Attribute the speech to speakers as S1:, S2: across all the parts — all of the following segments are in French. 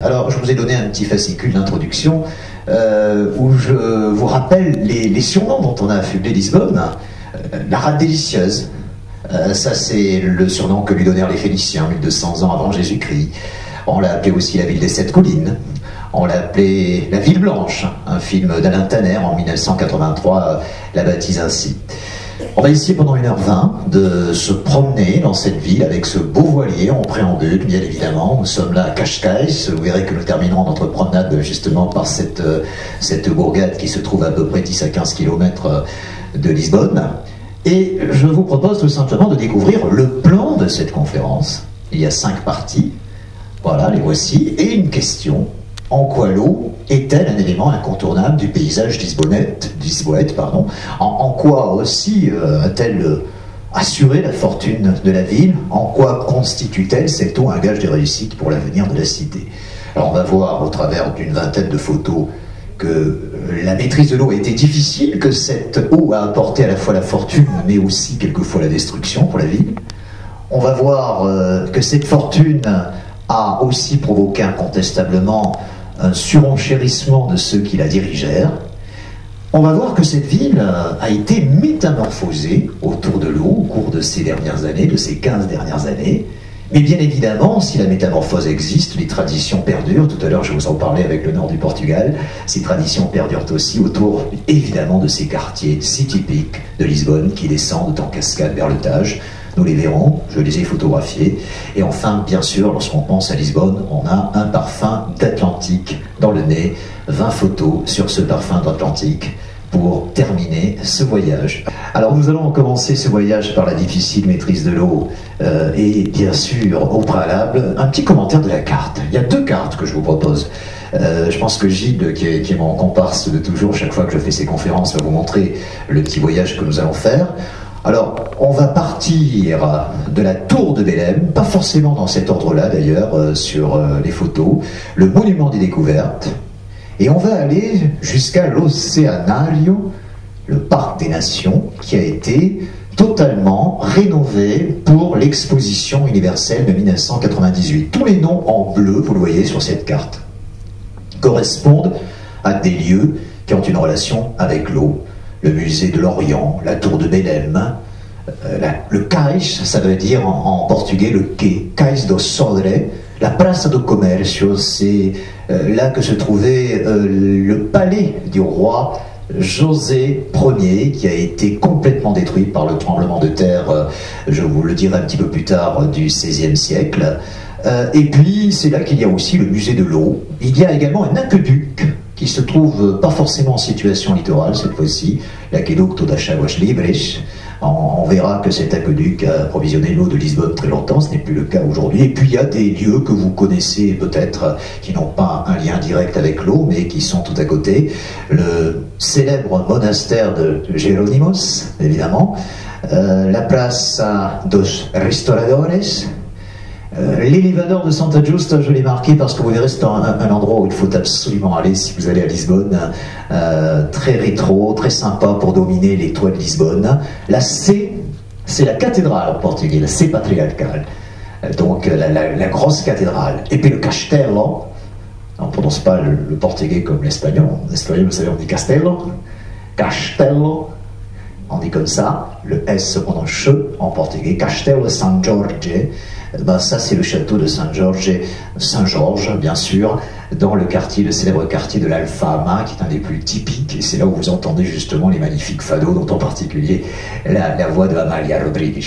S1: Alors, je vous ai donné un petit fascicule d'introduction où je vous rappelle les surnoms dont on a affublé Lisbonne. La rate délicieuse, ça c'est le surnom que lui donnèrent les Phéniciens 1200 ans avant Jésus-Christ. On l'a appelé aussi la ville des sept collines. On l'a appelé la ville blanche. Un film d'Alain Tanner en 1983 la baptise ainsi. On va essayer pendant 1h20 de se promener dans cette ville avec ce beau voilier en préambule, bien évidemment. Nous sommes là à Cascais. Vous verrez que nous terminerons notre promenade justement par cette bourgade qui se trouve à peu près 10 à 15 km de Lisbonne. Et je vous propose tout simplement de découvrir le plan de cette conférence. Il y a 5 parties. Voilà, les voici. Et une question. En quoi l'eau est-elle un élément incontournable du paysage lisboète, pardon. En quoi aussi a-t-elle assuré la fortune de la ville? En quoi constitue-t-elle cette eau un gage de réussite pour l'avenir de la cité? Alors on va voir au travers d'une vingtaine de photos que la maîtrise de l'eau a été difficile, que cette eau a apporté à la fois la fortune mais aussi quelquefois la destruction pour la ville. On va voir que cette fortune a aussi provoqué incontestablement un surenchérissement de ceux qui la dirigèrent. On va voir que cette ville a été métamorphosée autour de l'eau au cours de ces dernières années, de ces 15 dernières années. Mais bien évidemment, si la métamorphose existe, les traditions perdurent. Tout à l'heure, je vous en parlais avec le nord du Portugal. Ces traditions perdurent aussi autour, évidemment, de ces quartiers si typiques de Lisbonne qui descendent en cascade vers le Tage. Nous les verrons, je les ai photographiés. Et enfin, bien sûr, lorsqu'on pense à Lisbonne, on a un parfum d'Atlantique dans le nez. 20 photos sur ce parfum d'Atlantique pour terminer ce voyage. Alors nous allons commencer ce voyage par la difficile maîtrise de l'eau et bien sûr, au préalable, un petit commentaire de la carte. Il y a 2 cartes que je vous propose. Je pense que Gilles, qui est mon comparse de toujours, chaque fois que je fais ces conférences, va vous montrer le petit voyage que nous allons faire. Alors, on va partir de la tour de Belém, pas forcément dans cet ordre-là d'ailleurs, sur les photos, le monument des découvertes, et on va aller jusqu'à l'Oceanário, le parc des nations, qui a été totalement rénové pour l'exposition universelle de 1998. Tous les noms en bleu, vous le voyez sur cette carte, correspondent à des lieux qui ont une relation avec l'eau. Le musée de l'Orient, la tour de Belém, le Cais, ça veut dire en portugais le quai, Cais do Sodré, la Praça do Comércio, c'est là que se trouvait le palais du roi José Ier, qui a été complètement détruit par le tremblement de terre, je vous le dirai un petit peu plus tard, du XVIe siècle. Et puis c'est là qu'il y a aussi le musée de l'eau. Il y a également un aqueduc qui se trouve pas forcément en situation littorale cette fois-ci, l'Aqueducto das Águas Livres. On verra que cet aqueduc a approvisionné l'eau de Lisbonne très longtemps, ce n'est plus le cas aujourd'hui. Et puis il y a des lieux que vous connaissez peut-être, qui n'ont pas un lien direct avec l'eau, mais qui sont tout à côté. Le célèbre monastère de Jerónimos, évidemment, la Plaza dos Restauradores, l'Elevador de Santa Justa, je l'ai marqué parce que vous verrez, c'est un endroit où il faut absolument aller si vous allez à Lisbonne. Très rétro, très sympa pour dominer les toits de Lisbonne. La C, c'est la cathédrale en portugais, la C patriarcale. Donc la grosse cathédrale. Et puis le Castelo, on ne prononce pas le portugais comme l'espagnol. En espagnol, vous savez, on dit Castello. Castelo, on dit comme ça. Le S se prononce che en portugais. Castelo de San Jorge. Ben, ça c'est le château de Saint-Georges, bien sûr, dans le quartier, le célèbre quartier de l'Alfama, qui est un des plus typiques, et c'est là où vous entendez justement les magnifiques fados, dont en particulier la voix de Amália Rodrigues.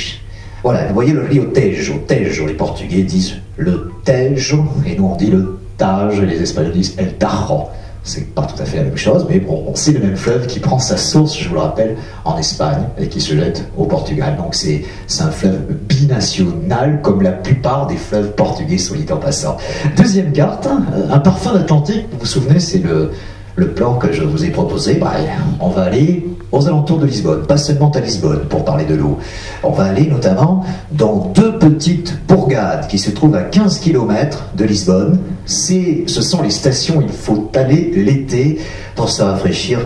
S1: Voilà, vous voyez le Rio Tejo, Tejo, les Portugais disent le Tejo, et nous on dit le Tage, et les Espagnols disent El Tajo. C'est pas tout à fait la même chose, mais bon, c'est le même fleuve qui prend sa source, je vous le rappelle, en Espagne et qui se jette au Portugal. Donc c'est un fleuve binational, comme la plupart des fleuves portugais, soit dit en passant. Deuxième carte, un parfum d'Atlantique. Vous vous souvenez, c'est le plan que je vous ai proposé. Bah, on va aller aux alentours de Lisbonne, pas seulement à Lisbonne pour parler de l'eau. On va aller notamment dans 2 petites bourgades qui se trouvent à 15 km de Lisbonne. Ce sont les stations où il faut aller l'été pour se rafraîchir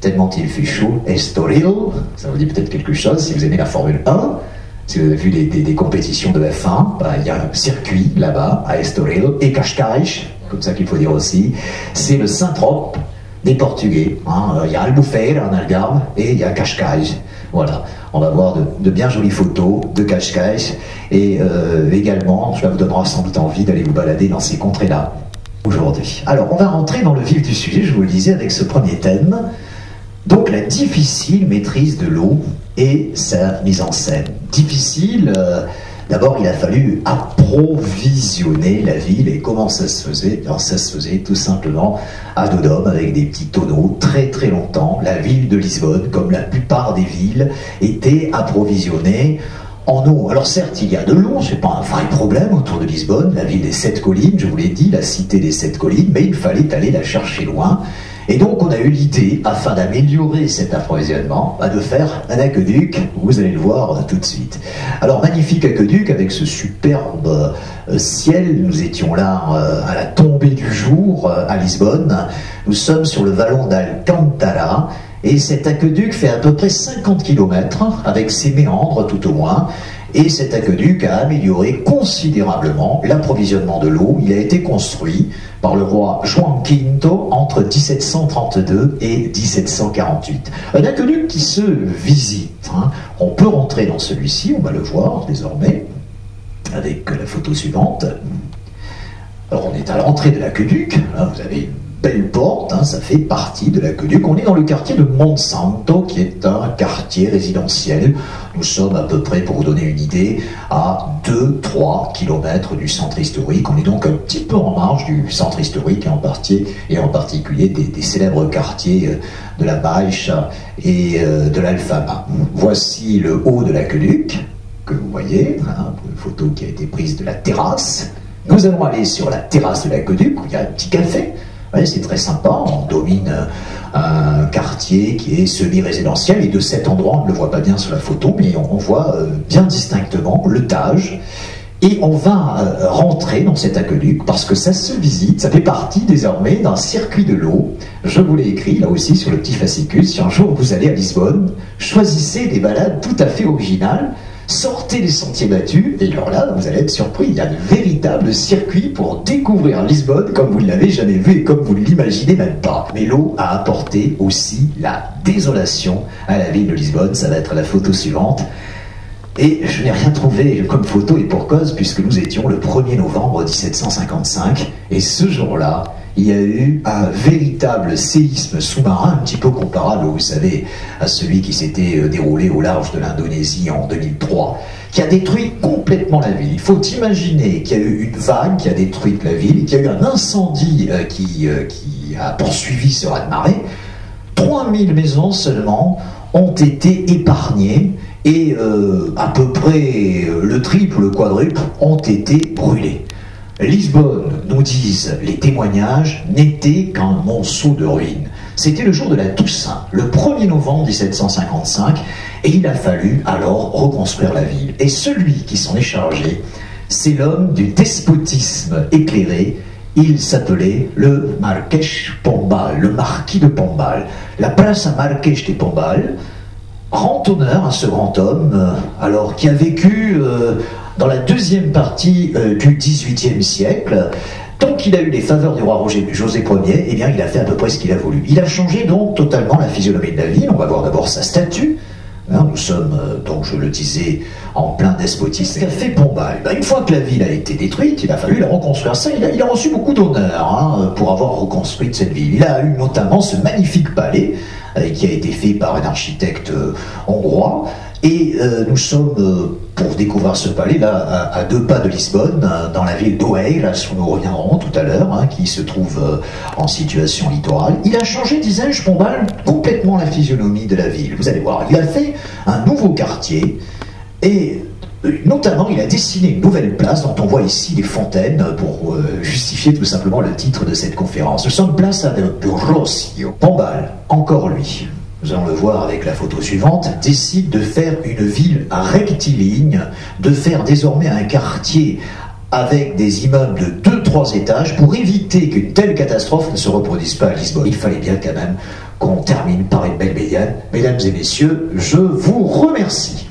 S1: tellement il fait chaud. Estoril, ça vous dit peut-être quelque chose si vous aimez la Formule 1. Si vous avez vu des compétitions de F1, bah, il y a un circuit là-bas à Estoril. Et Cascais, comme ça qu'il faut dire aussi, c'est le Saint-Trope des Portugais. Il y a Albufeira en Algarve et il y a Cascais. Voilà, on va voir de bien jolies photos de Cascais et également, cela vous donnera sans doute envie d'aller vous balader dans ces contrées-là aujourd'hui. Alors, on va rentrer dans le vif du sujet, je vous le disais, avec ce premier thème. Donc, la difficile maîtrise de l'eau et sa mise en scène. Difficile, d'abord, il a fallu approvisionner la ville. Et comment ça se faisait? Alors, ça se faisait tout simplement à dos d'homme, avec des petits tonneaux, très très longtemps. La ville de Lisbonne, comme la plupart des villes, était approvisionnée en eau. Alors certes, il y a de l'eau, c'est pas un vrai problème autour de Lisbonne, la ville des 7 collines, je vous l'ai dit, la cité des 7 collines, mais il fallait aller la chercher loin. Et donc on a eu l'idée, afin d'améliorer cet approvisionnement, de faire un aqueduc, vous allez le voir tout de suite. Alors magnifique aqueduc avec ce superbe ciel, nous étions là à la tombée du jour à Lisbonne, nous sommes sur le vallon d'Alcantara, et cet aqueduc fait à peu près 50 km, avec ses méandres tout au moins, et cet aqueduc a amélioré considérablement l'approvisionnement de l'eau. Il a été construit par le roi João V entre 1732 et 1748. Un aqueduc qui se visite. On peut rentrer dans celui-ci, on va le voir désormais, avec la photo suivante. Alors on est à l'entrée de l'aqueduc, vous avez une belle porte, ça fait partie de l'aqueduc. On est dans le quartier de Monsanto, qui est un quartier résidentiel. Nous sommes à peu près, pour vous donner une idée, à 2-3 km du centre historique. On est donc un petit peu en marge du centre historique, et en particulier des célèbres quartiers de la Baixa et de l'Alfama. Voici le haut de l'aqueduc, que vous voyez, une photo qui a été prise de la terrasse. Nous allons aller sur la terrasse de l'aqueduc, où il y a un petit café. Ouais, c'est très sympa, on domine un quartier qui est semi-résidentiel, et de cet endroit, on ne le voit pas bien sur la photo, mais on voit bien distinctement le Tage. Et on va rentrer dans cet aqueduc parce que ça se visite, ça fait partie désormais d'un circuit de l'eau. Je vous l'ai écrit là aussi sur le petit fascicule. Si un jour vous allez à Lisbonne, choisissez des balades tout à fait originales. Sortez des sentiers battus, et alors là, vous allez être surpris, il y a de véritables circuits pour découvrir Lisbonne comme vous ne l'avez jamais vu et comme vous ne l'imaginez même pas. Mais l'eau a apporté aussi la désolation à la ville de Lisbonne, ça va être la photo suivante. Et je n'ai rien trouvé comme photo, et pour cause, puisque nous étions le 1er novembre 1755, et ce jour-là, il y a eu un véritable séisme sous-marin, un petit peu comparable, vous savez, à celui qui s'était déroulé au large de l'Indonésie en 2003, qui a détruit complètement la ville. Il faut imaginer qu'il y a eu une vague qui a détruit la ville, qu'il y a eu un incendie qui a poursuivi ce raz-de-marée. 3000 maisons seulement ont été épargnées, et à peu près le triple, le quadruple ont été brûlés. Lisbonne, nous disent les témoignages, n'était qu'un monceau de ruines. C'était le jour de la Toussaint, le 1er novembre 1755, et il a fallu alors reconstruire la ville. Et celui qui s'en est chargé, c'est l'homme du despotisme éclairé. Il s'appelait le Marquès Pombal, le marquis de Pombal. La place à Marquès de Pombal rend honneur à ce grand homme, alors qui a vécu dans la deuxième partie du XVIIIe siècle. Tant qu'il a eu les faveurs du roi José Ier, eh bien, il a fait à peu près ce qu'il a voulu. Il a changé donc totalement la physionomie de la ville. On va voir d'abord sa statue. Nous sommes, donc je le disais, en plein despotisme. Qu'a fait Pombal? Une fois que la ville a été détruite, il a fallu la reconstruire. Ça, il a reçu beaucoup d'honneur pour avoir reconstruit cette ville. Il a eu notamment ce magnifique palais qui a été fait par un architecte hongrois. Et nous sommes, pour découvrir ce palais, là, à 2 pas de Lisbonne, dans la ville d'Oeiras, où nous reviendrons tout à l'heure, qui se trouve en situation littorale. Il a changé, disais-je, Pombal, complètement la physionomie de la ville. Vous allez voir, il a fait un nouveau quartier, et notamment, il a dessiné une nouvelle place, dont on voit ici des fontaines, pour justifier tout simplement le titre de cette conférence. Nous sommes place à de Rossio. Pombal, encore lui, nous allons le voir avec la photo suivante, décide de faire une ville rectiligne, de faire désormais un quartier avec des immeubles de 2-3 étages pour éviter qu'une telle catastrophe ne se reproduise pas à Lisbonne. Il fallait bien quand même qu'on termine par une belle médiane. Mesdames et messieurs, je vous remercie.